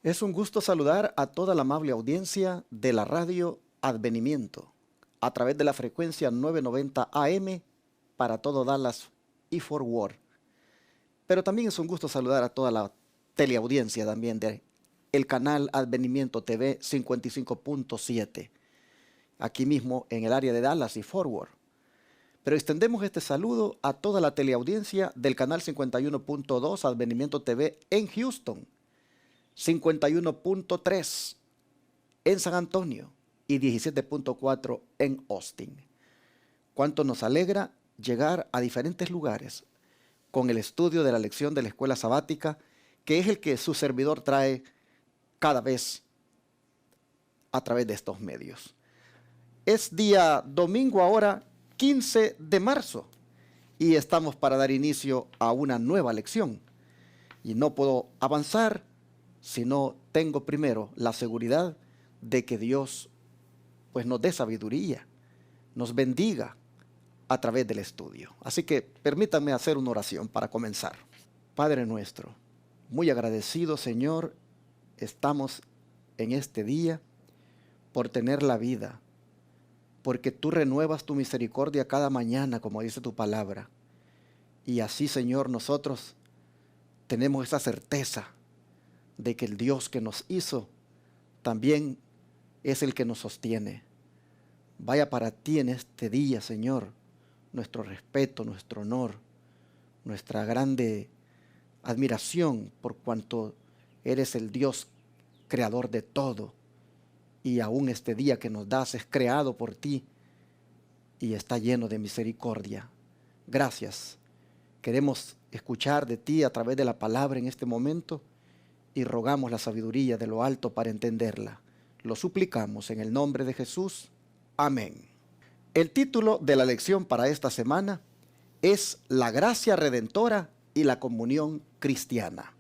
Es un gusto saludar a toda la amable audiencia de la radio Advenimiento a través de la frecuencia 990 AM para todo Dallas y Fort Worth. Pero también es un gusto saludar a toda la teleaudiencia también de el canal Advenimiento TV 55.7, aquí mismo en el área de Dallas y Fort Worth. Pero extendemos este saludo a toda la teleaudiencia del canal 51.2 Advenimiento TV en Houston, 51.3 en San Antonio y 17.4 en Austin. Cuánto nos alegra llegar a diferentes lugares con el estudio de la lección de la escuela sabática, que es el que su servidor trae cada vez a través de estos medios. Es día domingo ahora, 15 de marzo, y estamos para dar inicio a una nueva lección. Y no puedo avanzar si no tengo primero la seguridad de que Dios pues nos dé sabiduría, nos bendiga a través del estudio. Así que permítanme hacer una oración para comenzar. Padre nuestro, muy agradecido, Señor, estamos en este día por tener la vida, porque tú renuevas tu misericordia cada mañana, como dice tu palabra. Y así, Señor, nosotros tenemos esa certeza de que el Dios que nos hizo también es el que nos sostiene. Vaya para ti en este día, Señor, nuestro respeto, nuestro honor, nuestra grande admiración por cuanto eres el Dios creador de todo. Y aún este día que nos das es creado por ti y está lleno de misericordia. Gracias. Queremos escuchar de ti a través de la palabra en este momento y rogamos la sabiduría de lo alto para entenderla. Lo suplicamos en el nombre de Jesús. Amén. El título de la lección para esta semana es La gracia redentora y la comunión cristiana.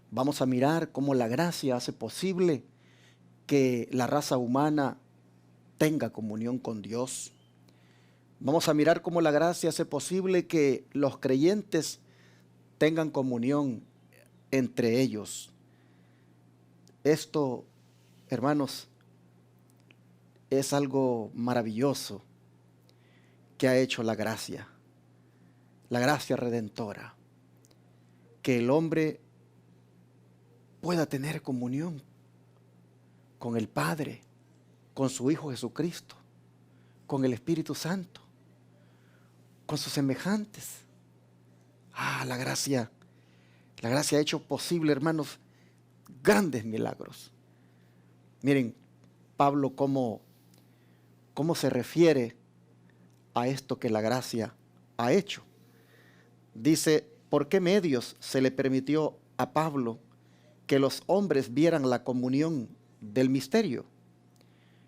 Vamos a mirar cómo la gracia hace posible que la raza humana tenga comunión con Dios. Vamos a mirar cómo la gracia hace posible que los creyentes tengan comunión entre ellos. Esto, hermanos, es algo maravilloso que ha hecho la gracia redentora, que el hombre pueda tener comunión con el Padre, con su Hijo Jesucristo, con el Espíritu Santo, con sus semejantes. La gracia ha hecho posible, hermanos, grandes milagros. Miren, Pablo, cómo se refiere a esto que la gracia ha hecho. Dice, ¿por qué medios se le permitió a Pablo que los hombres vieran la comunión del misterio?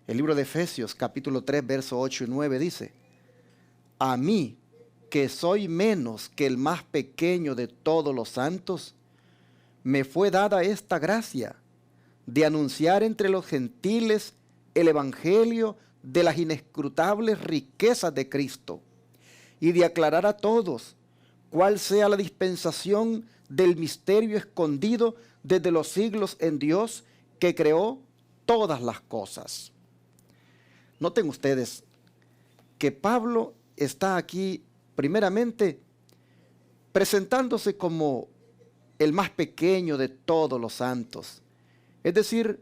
El libro de Efesios, capítulo 3, verso 8 y 9 dice, a mí, que soy menos que el más pequeño de todos los santos, me fue dada esta gracia de anunciar entre los gentiles el evangelio de las inescrutables riquezas de Cristo y de aclarar a todos cuál sea la dispensación del misterio escondido desde los siglos en Dios que creó todas las cosas. Noten ustedes que Pablo está aquí primeramente presentándose como el más pequeño de todos los santos. Es decir,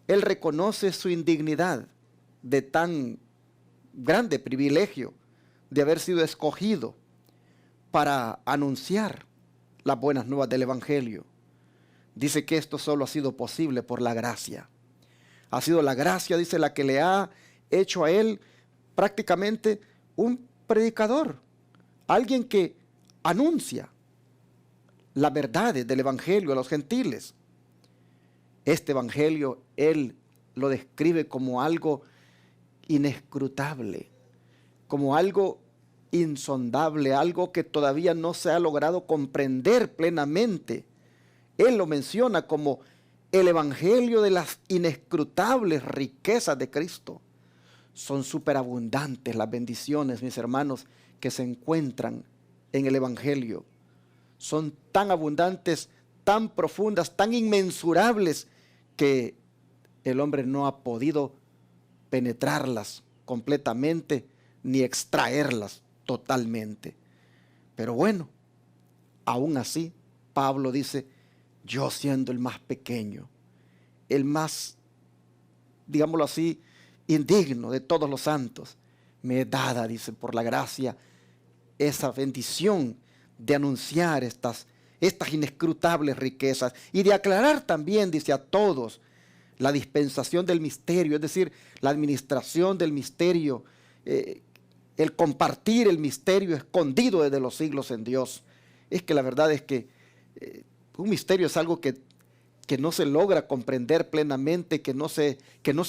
él reconoce su indignidad de tan grande privilegio de haber sido escogido para anunciar las buenas nuevas del Evangelio. Dice que esto solo ha sido posible por la gracia. Ha sido la gracia, dice, la que le ha hecho a él prácticamente un predicador, alguien que anuncia las verdades del Evangelio a los gentiles. Este Evangelio él lo describe como algo inescrutable, como algo insondable, algo que todavía no se ha logrado comprender plenamente. Él lo menciona como el Evangelio de las inescrutables riquezas de Cristo. Son superabundantes las bendiciones, mis hermanos, que se encuentran en el Evangelio. Son tan abundantes, tan profundas, tan inmensurables, que el hombre no ha podido penetrarlas completamente ni extraerlas totalmente. Pero bueno, aún así, Pablo dice, yo siendo el más pequeño, el más, digámoslo así, indigno de todos los santos, me es dada, dice, por la gracia, esa bendición de anunciar estas inescrutables riquezas y de aclarar también, dice, a todos la dispensación del misterio, es decir, la administración del misterio, el compartir el misterio escondido desde los siglos en Dios. Es que la verdad es que un misterio es algo que no se logra comprender plenamente, que no se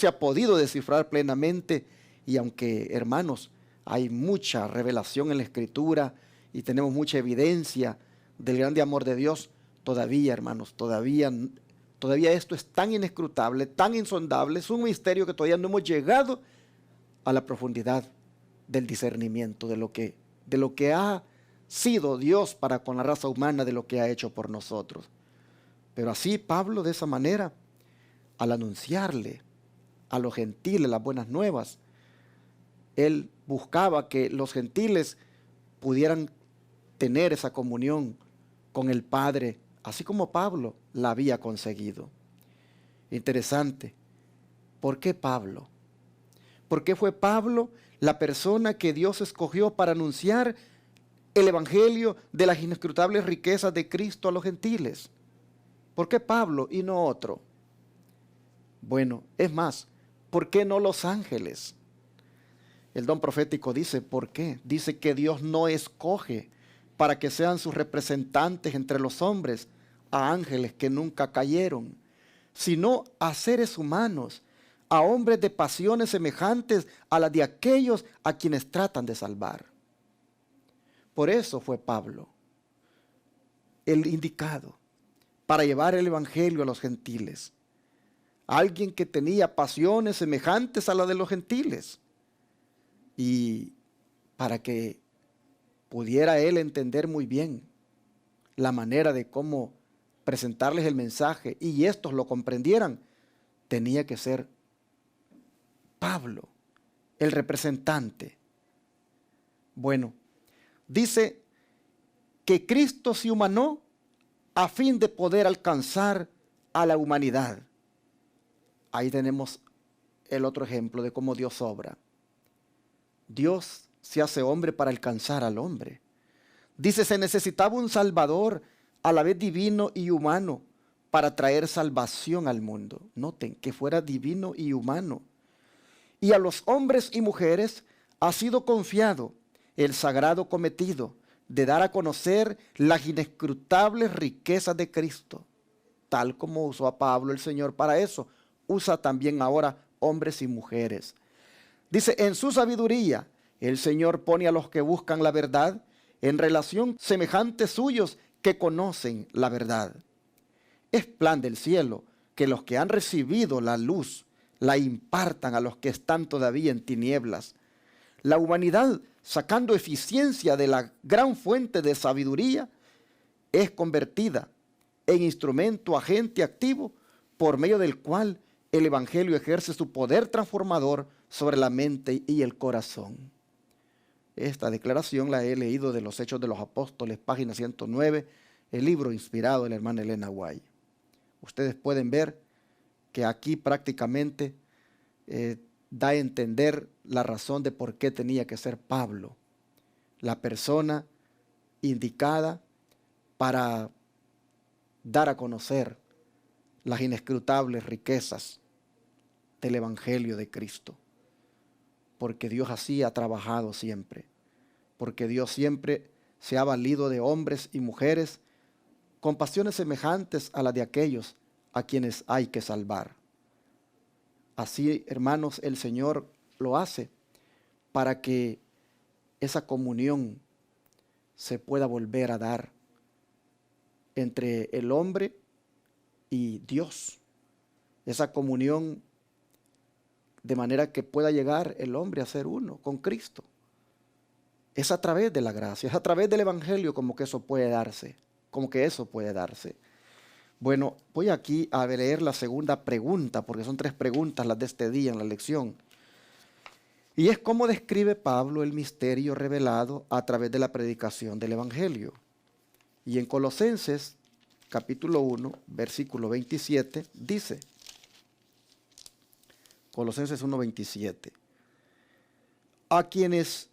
ha podido descifrar plenamente. Y aunque, hermanos, hay mucha revelación en la Escritura y tenemos mucha evidencia del grande amor de Dios, todavía, hermanos, todavía esto es tan inescrutable, tan insondable, es un misterio que todavía no hemos llegado a la profundidad del discernimiento de lo que ha sido Dios para con la raza humana, de lo que ha hecho por nosotros. Pero así Pablo, de esa manera, al anunciarle a los gentiles las buenas nuevas, él buscaba que los gentiles pudieran tener esa comunión con el Padre, así como Pablo la había conseguido. Interesante. ¿Por qué Pablo? ¿Por qué fue Pablo la persona que Dios escogió para anunciar el evangelio de las inescrutables riquezas de Cristo a los gentiles? ¿Por qué Pablo y no otro? Bueno, es más, ¿por qué no los ángeles? El don profético dice, ¿por qué? Dice que Dios no escoge para que sean sus representantes entre los hombres a ángeles que nunca cayeron, sino a seres humanos, a hombres de pasiones semejantes a las de aquellos a quienes tratan de salvar. Por eso fue Pablo el indicado para llevar el evangelio a los gentiles. Alguien que tenía pasiones semejantes a las de los gentiles. Y para que pudiera él entender muy bien la manera de cómo presentarles el mensaje y estos lo comprendieran, tenía que ser Pablo el representante. Bueno, dice que Cristo se humanó a fin de poder alcanzar a la humanidad. Ahí tenemos el otro ejemplo de cómo Dios obra. Dios se hace hombre para alcanzar al hombre. Dice, se necesitaba un Salvador a la vez divino y humano para traer salvación al mundo. Noten que fuera divino y humano. Y a los hombres y mujeres ha sido confiado el sagrado cometido de dar a conocer las inescrutables riquezas de Cristo. Tal como usó a Pablo el Señor para eso, usa también ahora hombres y mujeres. Dice, en su sabiduría, el Señor pone a los que buscan la verdad en relación semejantes suyos que conocen la verdad. Es plan del cielo que los que han recibido la luz la impartan a los que están todavía en tinieblas. La humanidad, sacando eficiencia de la gran fuente de sabiduría, es convertida en instrumento, agente activo, por medio del cual el Evangelio ejerce su poder transformador sobre la mente y el corazón. Esta declaración la he leído de los Hechos de los Apóstoles, página 109, el libro inspirado de la hermana Elena White. Ustedes pueden ver que aquí prácticamente da a entender la razón de por qué tenía que ser Pablo la persona indicada para dar a conocer las inescrutables riquezas del Evangelio de Cristo. Porque Dios así ha trabajado siempre. Porque Dios siempre se ha valido de hombres y mujeres con pasiones semejantes a las de aquellos a quienes hay que salvar. Así, hermanos, el Señor lo hace para que esa comunión se pueda volver a dar entre el hombre y Dios. Esa comunión de manera que pueda llegar el hombre a ser uno con Cristo. Es a través de la gracia, es a través del Evangelio como que eso puede darse, Bueno, voy aquí a leer la segunda pregunta, porque son 3 preguntas las de este día en la lección. Y es cómo describe Pablo el misterio revelado a través de la predicación del Evangelio. Y en Colosenses, capítulo 1, versículo 27, dice, Colosenses 1:27, a quienes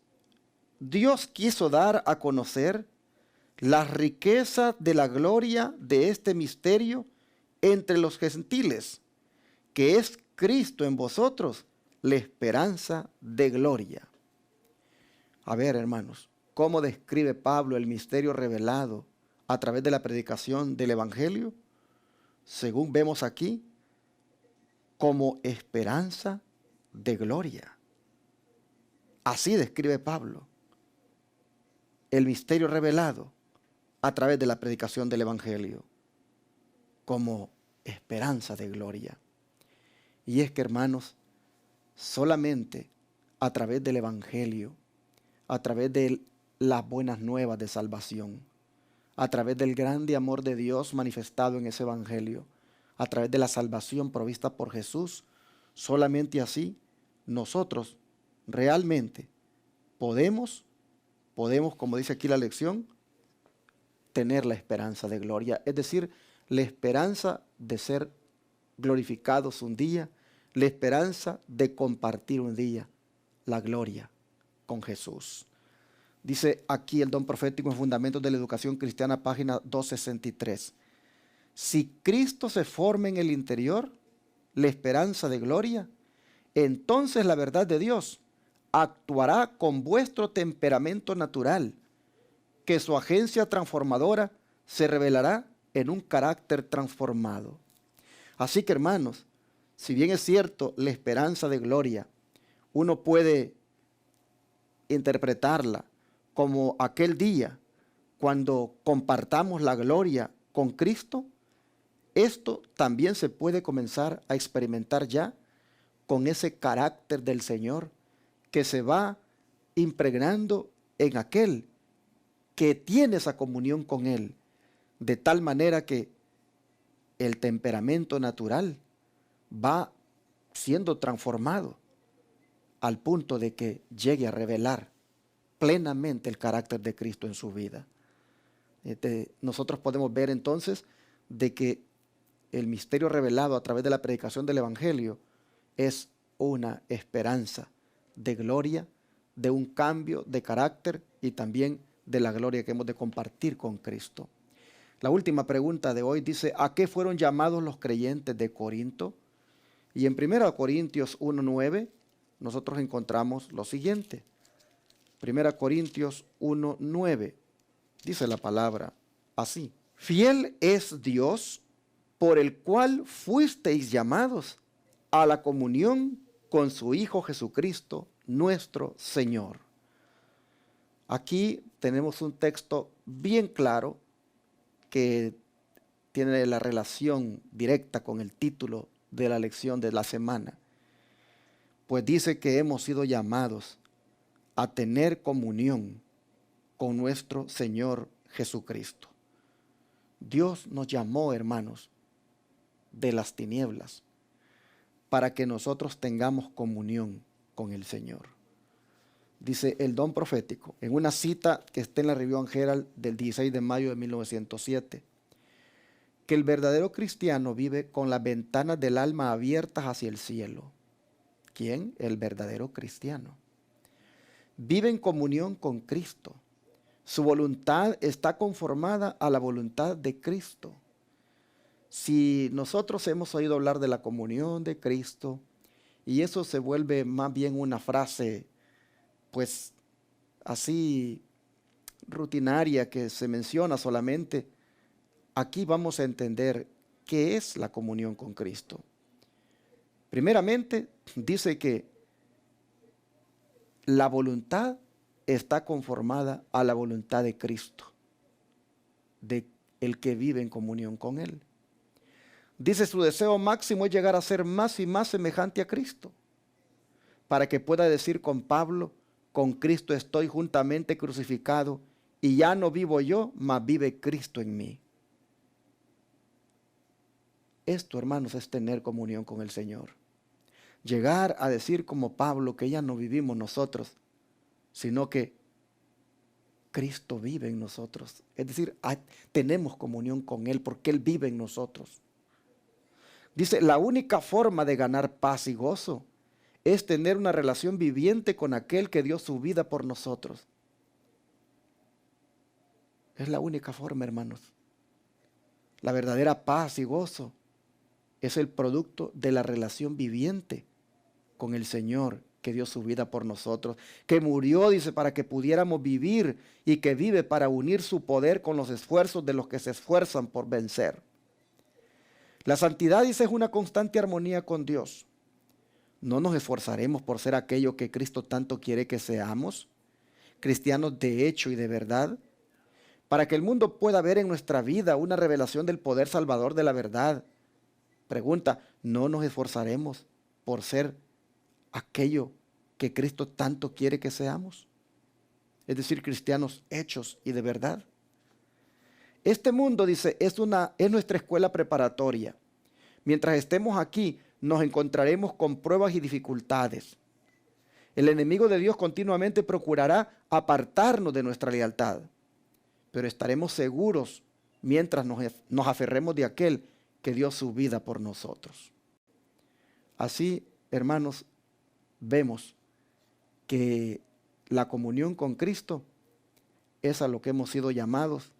Dios quiso dar a conocer las riquezas de la gloria de este misterio entre los gentiles, que es Cristo en vosotros, la esperanza de gloria. A ver, hermanos, ¿cómo describe Pablo el misterio revelado a través de la predicación del Evangelio? Según vemos aquí, como esperanza de gloria. Así describe Pablo el misterio revelado a través de la predicación del Evangelio, como esperanza de gloria. Y es que, hermanos, solamente a través del Evangelio, a través de las buenas nuevas de salvación, a través del grande amor de Dios manifestado en ese Evangelio, a través de la salvación provista por Jesús, solamente así nosotros realmente podemos, como dice aquí la lección, tener la esperanza de gloria, es decir, la esperanza de ser glorificados un día, la esperanza de compartir un día la gloria con Jesús. Dice aquí el don profético en Fundamentos de la Educación Cristiana, página 263. Si Cristo se forma en el interior, la esperanza de gloria, entonces la verdad de Dios actuará con vuestro temperamento natural, que su agencia transformadora se revelará en un carácter transformado. Así que, hermanos, si bien es cierto la esperanza de gloria, uno puede interpretarla como aquel día cuando compartamos la gloria con Cristo, esto también se puede comenzar a experimentar ya con ese carácter del Señor que se va impregnando en aquel que tiene esa comunión con Él, de tal manera que el temperamento natural va siendo transformado al punto de que llegue a revelar plenamente el carácter de Cristo en su vida. Nosotros podemos ver entonces de que el misterio revelado a través de la predicación del Evangelio es una esperanza de gloria, de un cambio de carácter y también de la gloria que hemos de compartir con Cristo. La última pregunta de hoy dice, ¿a qué fueron llamados los creyentes de Corinto? Y en 1 Corintios 1:9 nosotros encontramos lo siguiente. 1 Corintios 1:9 dice la palabra así: fiel es Dios, por el cual fuisteis llamados a la comunión con su Hijo Jesucristo, nuestro Señor. Aquí tenemos un texto bien claro que tiene la relación directa con el título de la lección de la semana. Pues dice que hemos sido llamados a tener comunión con nuestro Señor Jesucristo. Dios nos llamó, hermanos, de las tinieblas para que nosotros tengamos comunión con el Señor. Dice el don profético, en una cita que está en la Review and Herald del 16 de mayo de 1907, que el verdadero cristiano vive con las ventanas del alma abiertas hacia el cielo. ¿Quién? El verdadero cristiano. Vive en comunión con Cristo. Su voluntad está conformada a la voluntad de Cristo. Si nosotros hemos oído hablar de la comunión de Cristo, y eso se vuelve más bien una frase, pues así rutinaria que se menciona solamente, aquí vamos a entender qué es la comunión con Cristo. Primeramente, dice que la voluntad está conformada a la voluntad de Cristo, de el que vive en comunión con Él. Dice, su deseo máximo es llegar a ser más y más semejante a Cristo, para que pueda decir con Pablo, con Cristo estoy juntamente crucificado, y ya no vivo yo, mas vive Cristo en mí. Esto, hermanos, es tener comunión con el Señor. Llegar a decir como Pablo que ya no vivimos nosotros, sino que Cristo vive en nosotros. Es decir, tenemos comunión con Él porque Él vive en nosotros. Dice, la única forma de ganar paz y gozo es tener una relación viviente con aquel que dio su vida por nosotros. Es la única forma, hermanos. La verdadera paz y gozo es el producto de la relación viviente con el Señor que dio su vida por nosotros, que murió, dice, para que pudiéramos vivir y que vive para unir su poder con los esfuerzos de los que se esfuerzan por vencer. La santidad, dice, es una constante armonía con Dios. No nos esforzaremos por ser aquello que Cristo tanto quiere que seamos, cristianos de hecho y de verdad, para que el mundo pueda ver en nuestra vida una revelación del poder salvador de la verdad. Pregunta, ¿no nos esforzaremos por ser aquello que Cristo tanto quiere que seamos? Es decir, cristianos hechos y de verdad. Este mundo, dice, es nuestra escuela preparatoria. Mientras estemos aquí, nos encontraremos con pruebas y dificultades. El enemigo de Dios continuamente procurará apartarnos de nuestra lealtad, pero estaremos seguros mientras nos aferremos de aquel que dio su vida por nosotros. Así, hermanos, vemos que la comunión con Cristo es a lo que hemos sido llamados,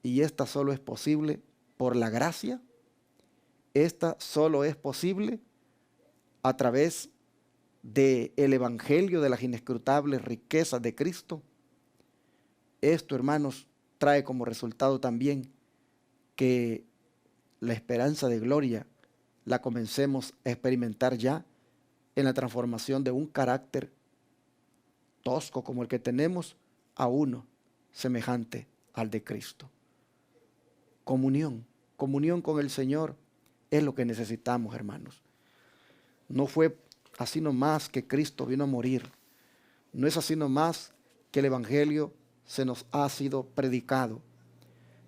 y esta solo es posible por la gracia. Esta solo es posible a través del evangelio de las inescrutables riquezas de Cristo. Esto, hermanos, trae como resultado también que la esperanza de gloria la comencemos a experimentar ya en la transformación de un carácter tosco como el que tenemos a uno semejante al de Cristo. Comunión con el Señor es lo que necesitamos, hermanos. No fue así nomás que Cristo vino a morir. No es así nomás que el Evangelio se nos ha sido predicado.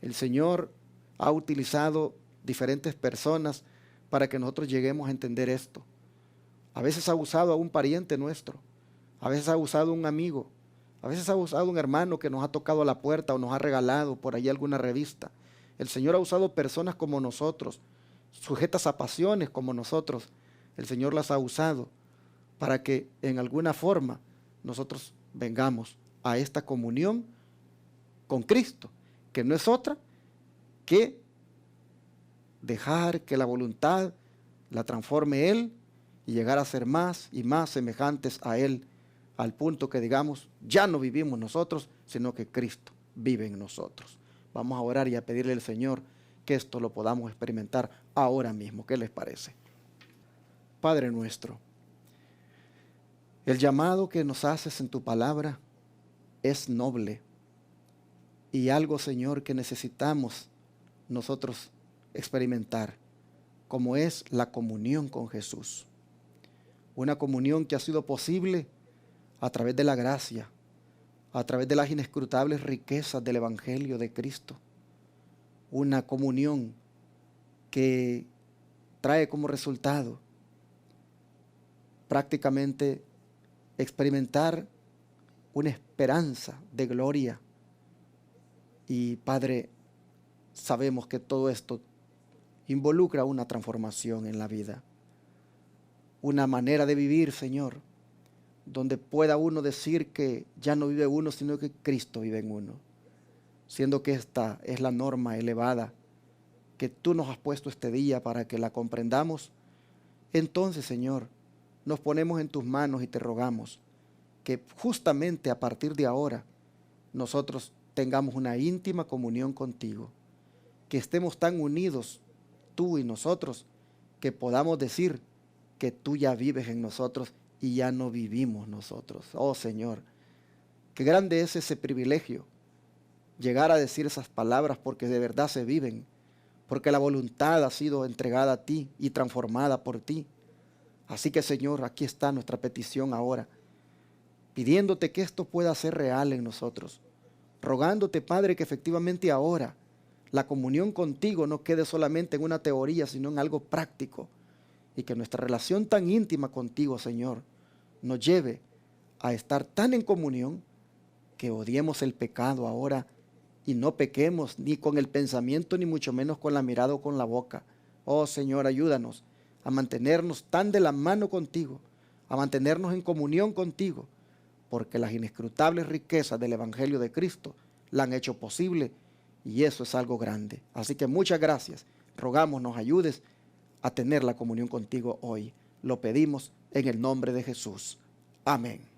El Señor ha utilizado diferentes personas para que nosotros lleguemos a entender esto. A veces ha usado a un pariente nuestro, a veces ha usado a un amigo, a veces ha usado a un hermano que nos ha tocado a la puerta o nos ha regalado por ahí alguna revista. El Señor ha usado personas como nosotros, sujetas a pasiones como nosotros. El Señor las ha usado para que en alguna forma nosotros vengamos a esta comunión con Cristo, que no es otra que dejar que la voluntad la transforme Él y llegar a ser más y más semejantes a Él, al punto que digamos, ya no vivimos nosotros, sino que Cristo vive en nosotros. Vamos a orar y a pedirle al Señor que esto lo podamos experimentar ahora mismo. ¿Qué les parece? Padre nuestro, el llamado que nos haces en tu palabra es noble y algo, Señor, que necesitamos nosotros experimentar, como es la comunión con Jesús. Una comunión que ha sido posible a través de la gracia, a través de las inescrutables riquezas del Evangelio de Cristo. Una comunión que trae como resultado prácticamente experimentar una esperanza de gloria. Y Padre, sabemos que todo esto involucra una transformación en la vida, una manera de vivir, Señor, donde pueda uno decir que ya no vive uno, sino que Cristo vive en uno, siendo que esta es la norma elevada que tú nos has puesto este día para que la comprendamos. Entonces, Señor, nos ponemos en tus manos y te rogamos que justamente a partir de ahora nosotros tengamos una íntima comunión contigo, que estemos tan unidos tú y nosotros que podamos decir que tú ya vives en nosotros y ya no vivimos nosotros. Oh Señor, qué grande es ese privilegio, llegar a decir esas palabras porque de verdad se viven, porque la voluntad ha sido entregada a ti y transformada por ti. Así que, Señor, aquí está nuestra petición ahora, pidiéndote que esto pueda ser real en nosotros, rogándote, Padre, que efectivamente ahora la comunión contigo no quede solamente en una teoría, sino en algo práctico. Y que nuestra relación tan íntima contigo, Señor, nos lleve a estar tan en comunión que odiemos el pecado ahora y no pequemos ni con el pensamiento, ni mucho menos con la mirada o con la boca. Oh Señor, ayúdanos a mantenernos tan de la mano contigo, a mantenernos en comunión contigo, porque las inescrutables riquezas del Evangelio de Cristo la han hecho posible y eso es algo grande. Así que muchas gracias. Rogamos nos ayudes a tener la comunión contigo hoy. Lo pedimos en el nombre de Jesús. Amén.